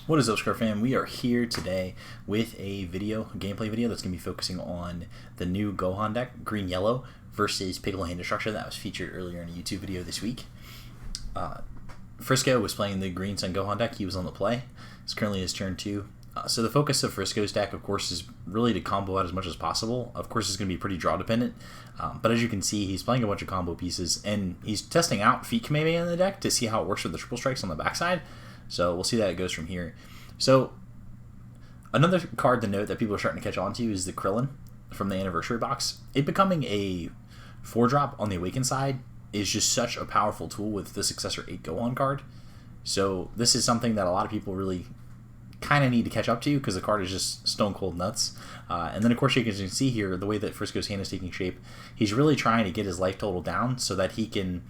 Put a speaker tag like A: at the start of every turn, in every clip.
A: What is up, Scar fam? We are here today with a gameplay video that's going to be focusing on the new Gohan deck, green-yellow, versus Piccolo hand destruction that was featured earlier in a YouTube video this week. Frisco was playing the green Sun Gohan deck. He was on the play. It's currently his turn 2. So the focus of Frisco's deck, of course, is really to combo out as much as possible. Of course, it's going to be pretty draw dependent, but as you can see, he's playing a bunch of combo pieces, and he's testing out Feet Kamehameha in the deck to see how it works with the triple strikes on the backside. So we'll see that it goes from here. So another card to note that people are starting to catch on to is the Krillin from the Anniversary box. It becoming a 4-drop on the Awaken side is just such a powerful tool with the Successor 8 Gohan card. So this is something that a lot of people really kind of need to catch up to because the card is just stone cold nuts. And then of course you can see here the way that Frisco's hand is taking shape. He's really trying to get his life total down so that he can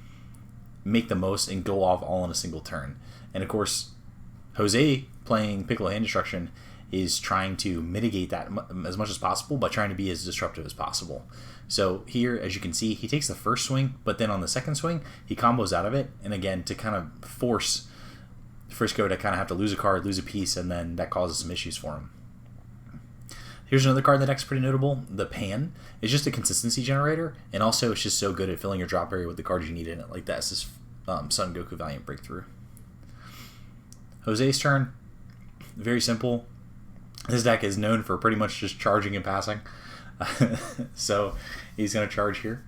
A: make the most and go off all in a single turn. And of course Jose, playing Piccolo hand destruction, is trying to mitigate that as much as possible by trying to be as disruptive as possible. So here, as you can see, he takes the first swing, but then on the second swing, he combos out of it, and again, to kind of force Frisco to kind of have to lose a card, lose a piece, and then that causes some issues for him. Here's another card in the deck's pretty notable. The Pan is just a consistency generator, and also it's just so good at filling your drop area with the cards you need in it, like that's this Sun Goku Valiant Breakthrough. Jose's turn, very simple. This deck is known for pretty much just charging and passing. So he's going to charge here.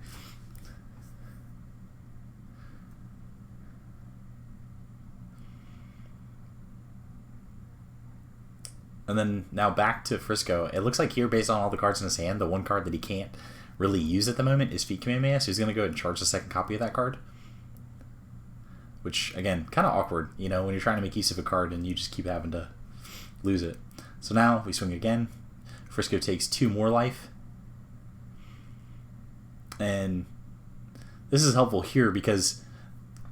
A: And then now back to Frisco. It looks like here, based on all the cards in his hand, the one card that he can't really use at the moment is Feet Kamehameha, so he's going to go ahead and charge the second copy of that card. Which, again, kind of awkward, you know, when you're trying to make use of a card and you just keep having to lose it. So now we swing again. Frisco takes 2 more life. And this is helpful here because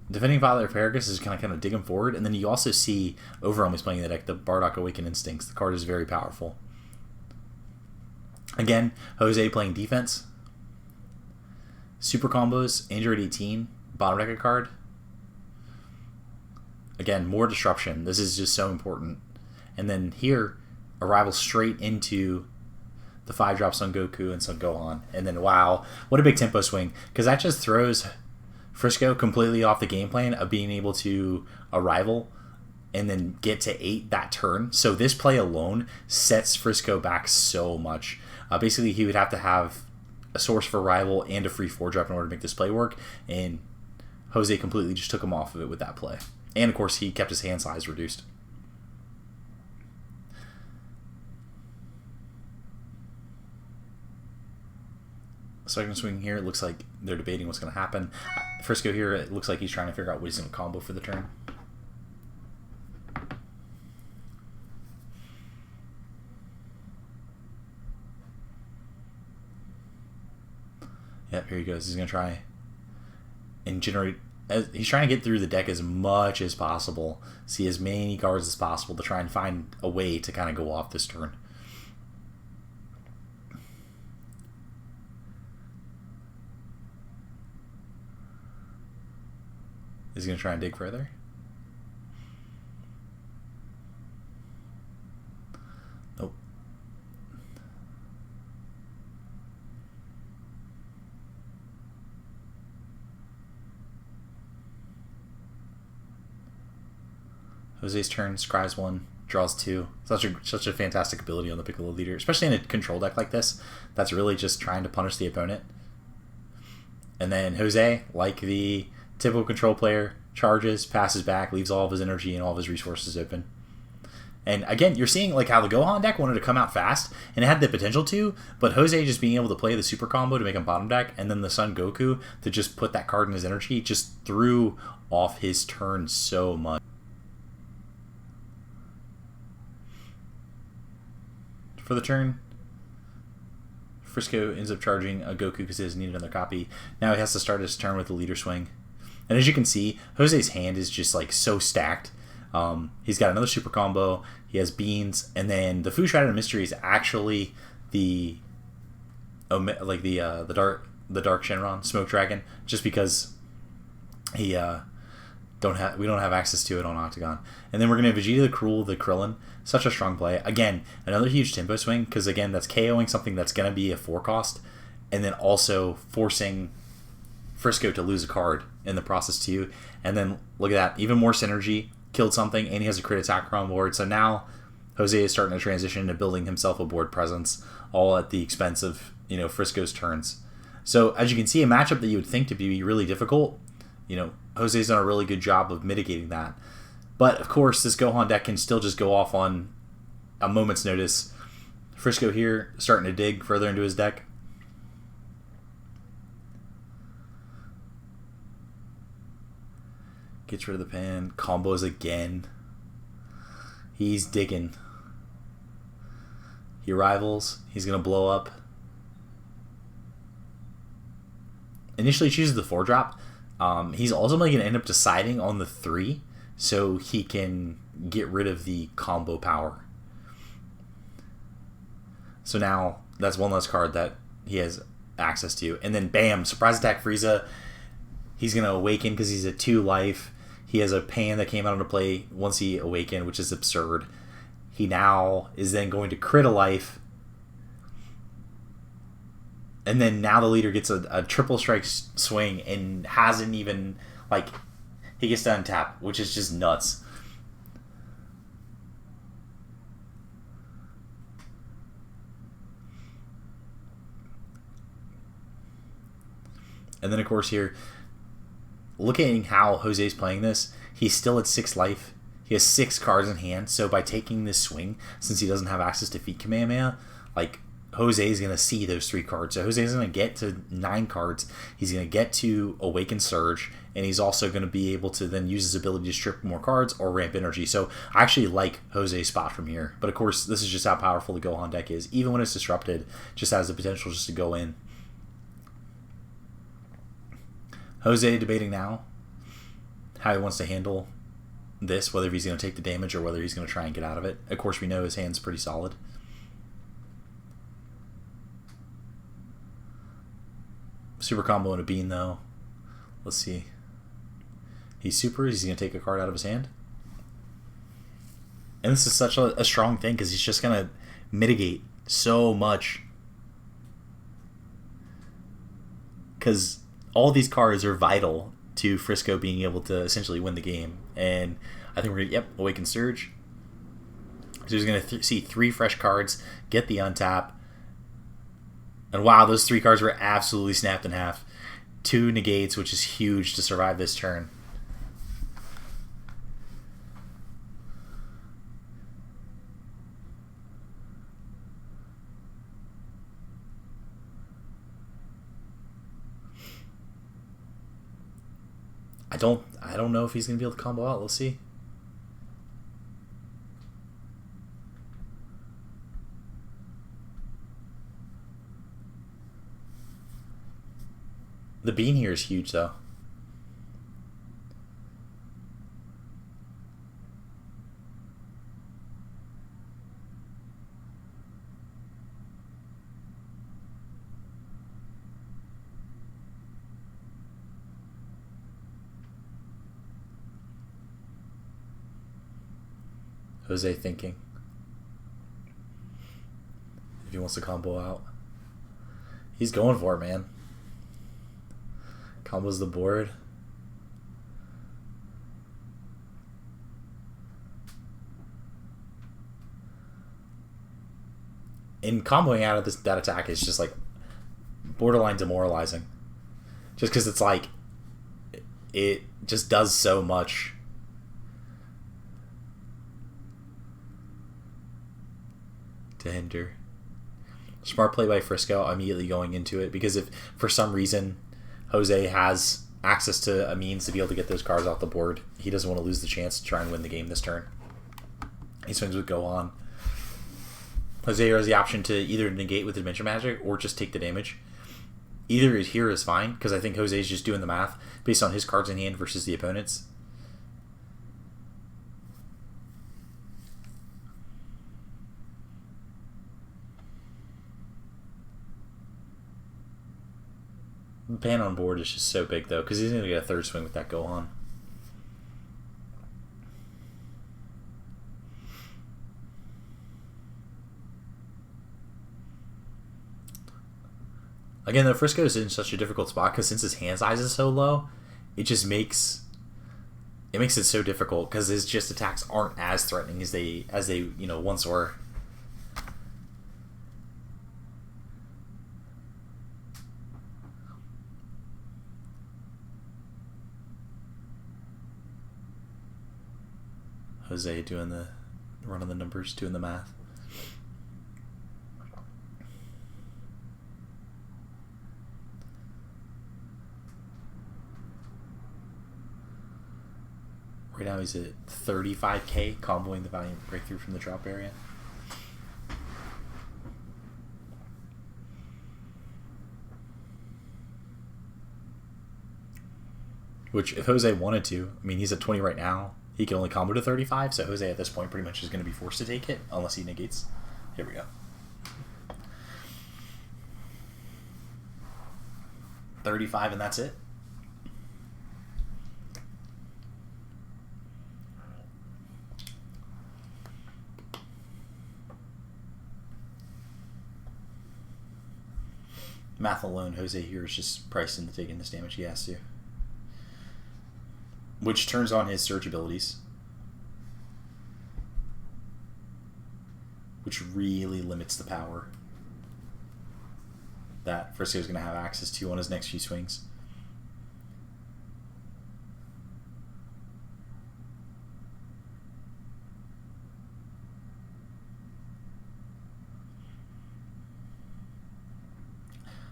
A: defending Father of Paragus is going to kind of dig him forward. And then you also see, Overwhelm is playing the deck, the Bardock Awakened Instincts. The card is very powerful. Again, Jose playing defense. Super combos, Android 18, bottom deck a card. Again, more disruption. This is just so important. And then here, arrival straight into the 5-drop Son Goku and Son Gohan. And then, wow, what a big tempo swing. Because that just throws Frisco completely off the game plan of being able to arrival and then get to 8 that turn. So this play alone sets Frisco back so much. Basically, he would have to have a source for arrival and a free 4-drop in order to make this play work. And Jose completely just took him off of it with that play. And, of course, he kept his hand size reduced. Second swing here, it looks like they're debating what's going to happen. Frisco here, it looks like he's trying to figure out what he's going to combo for the turn. Yep, here he goes. He's going to try and generate... He's trying to get through the deck as much as possible, see as many cards as possible to try and find a way to kind of go off this turn. Is he going to try and dig further? Nope. Jose's turn, scries 1, draws 2. Such a fantastic ability on the Piccolo leader, especially in a control deck like this. That's really just trying to punish the opponent. And then Jose, like the typical control player, charges, passes back, leaves all of his energy and all of his resources open. And again, you're seeing like how the Gohan deck wanted to come out fast, and it had the potential to, but Jose just being able to play the super combo to make him bottom deck, and then the Son Goku to just put that card in his energy, just threw off his turn so much. For the turn, Frisco ends up charging a Goku because he doesn't need another copy. Now he has to start his turn with the leader swing. And as you can see, Jose's hand is just like so stacked. He's got another super combo. He has beans, and then the Fu Shrouded Mystery is actually the dark Shenron Smoke Dragon, just because he we don't have access to it on Octagon. And then we're going to Vegeta the Cruel, the Krillin. Such a strong play. Again, another huge tempo swing, because again, that's KOing something that's going to be a 4 cost, and then also forcing Frisco to lose a card in the process too. And then look at that, even more synergy, killed something, and he has a crit attacker on board. So now Jose is starting to transition into building himself a board presence, all at the expense of, Frisco's turns. So as you can see, a matchup that you would think to be really difficult, Jose's done a really good job of mitigating that. But of course, this Gohan deck can still just go off on a moment's notice. Frisco here starting to dig further into his deck. Gets rid of the pan. Combos again. He's digging. He rivals. He's going to blow up. Initially chooses the 4-drop. He's ultimately going to end up deciding on the 3 so he can get rid of the combo power. So now that's one less card that he has access to. And then bam, surprise attack Frieza. He's going to awaken because he's at 2 life. He has a pan that came out into play once he awakened, which is absurd. He now is then going to crit a life. And then now the leader gets a triple strike swing and hasn't even, he gets to untap, which is just nuts. And then, of course, here, looking at how Jose's playing this, he's still at 6 life. He has 6 cards in hand, so by taking this swing, since he doesn't have access to Feat Kamehameha, Jose's going to see those 3 cards. So Jose's going to get to 9 cards. He's going to get to Awaken Surge, and he's also going to be able to then use his ability to strip more cards or ramp energy. So I actually like Jose's spot from here. But of course, this is just how powerful the Gohan deck is. Even when it's disrupted, just has the potential just to go in. Jose debating now how he wants to handle this, whether he's going to take the damage or whether he's going to try and get out of it. Of course, we know his hand's pretty solid. Super combo and a bean, though. Let's see. He's super. He's going to take a card out of his hand. And this is such a strong thing because he's just going to mitigate so much. Because all these cards are vital to Frisco being able to essentially win the game. And I think we're going to, Awaken Surge. So he's going to see 3 fresh cards, get the untap. And wow, those 3 cards were absolutely snapped in half. 2 negates, which is huge to survive this turn. I don't know if he's going to be able to combo out. Let's see. The bean here is huge, though. Jose thinking if he wants to combo out. He's going for it, man. Combos the board. And comboing out of that attack is just borderline demoralizing. Just because it's it just does so much. To hinder. Smart play by Frisco, immediately going into it, because if for some reason Jose has access to a means to be able to get those cards off the board, he doesn't want to lose the chance to try and win the game this turn. He swings with Gohan. Jose has the option to either negate with Dimension Magic or just take the damage. Either here is fine, because I think Jose is just doing the math based on his cards in hand versus the opponent's. The pan on board is just so big, though, because he's going to get a 3rd swing with that Gohan. Again, though, Frisco is in such a difficult spot because since his hand size is so low, it just makes it so difficult because his just attacks aren't as threatening as they once were. Jose doing the running the numbers, doing the math. Right now he's at 35k, comboing the Valiant Breakthrough from the drop area. Which, if Jose wanted to, I mean, he's at 20 right now. He can only combo to 35, so Jose at this point pretty much is going to be forced to take it, unless he negates. Here we go. 35 and that's it. Math alone, Jose here is just priced into taking this damage he has to. Which turns on his surge abilities. Which really limits the power that Frisco's going to have access to on his next few swings.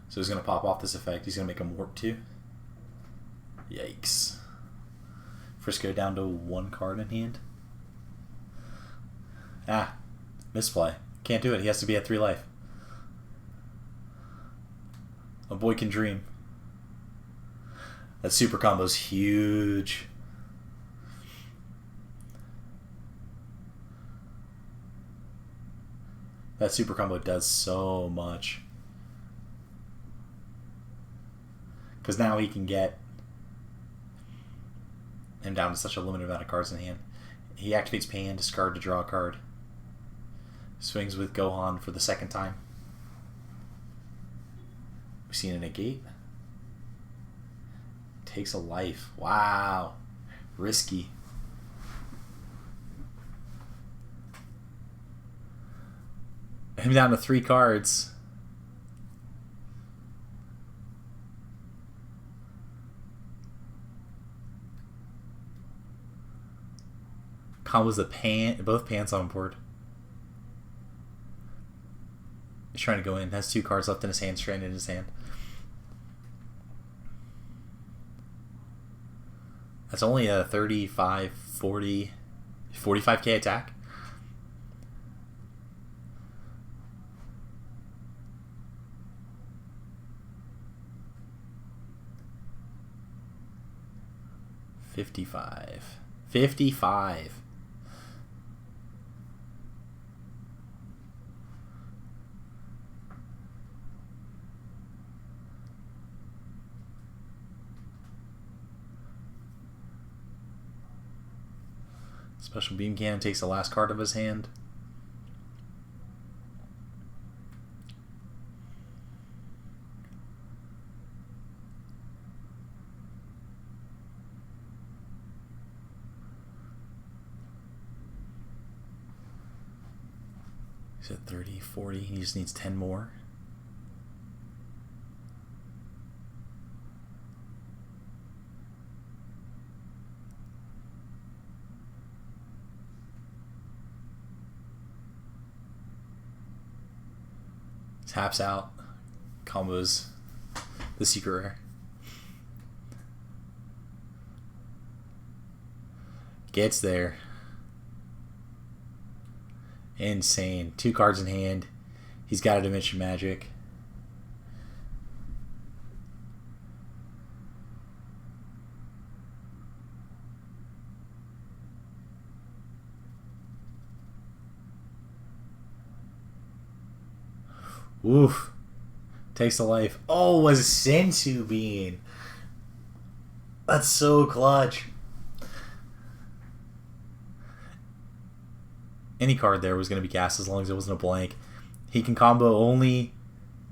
A: So he's going to pop off this effect. He's going to make him warp 2. Yikes. Frisco down to 1 card in hand. Ah, misplay. Can't do it. He has to be at 3 life. A boy can dream. That super combo's huge. That super combo does so much. Because now he can get him down to such a limited amount of cards in hand. He activates Pain, discard to draw a card. Swings with Gohan for the 2nd time. We've seen a negate. Takes a life. Wow. Risky. Him down to 3 cards. Combos the both pants on board. He's trying to go in. Has 2 cards left in his hand, stranded in his hand. That's only a 35, 40, 45k attack. $55. Special Beam Cannon takes the last card of his hand. He's at 30, 40. He just needs 10 more. Taps out, combos the secret rare. Gets there. Insane. 2 cards in hand. He's got a Dimension Magic. Oof. Takes a life. Oh, was Sensu Bean. That's so clutch. Any card there was going to be cast as long as it wasn't a blank. He can combo only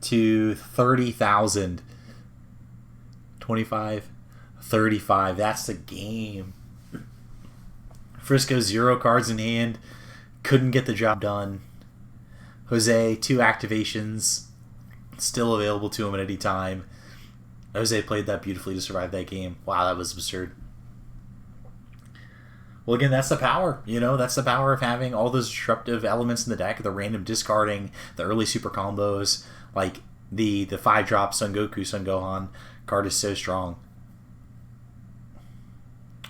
A: to 30,000. 25, 35. That's the game. Frisco, 0 cards in hand. Couldn't get the job done. Jose, 2 activations. Still available to him at any time. Jose played that beautifully to survive that game. Wow, that was absurd. Well, again, that's the power. That's the power of having all those disruptive elements in the deck, the random discarding, the early super combos, like the 5-drop Son Goku, Son Gohan card is so strong.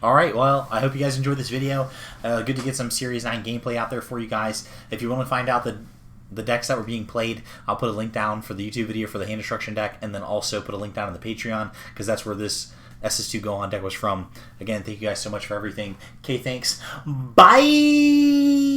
A: Alright, well, I hope you guys enjoyed this video. Good to get some Series 9 gameplay out there for you guys. If you want to find out the decks that were being played, I'll put a link down for the YouTube video for the hand destruction deck, and then also put a link down in the Patreon, because that's where this SS2 Gohan deck was from. Again, thank you guys so much for everything. Okay, thanks. Bye!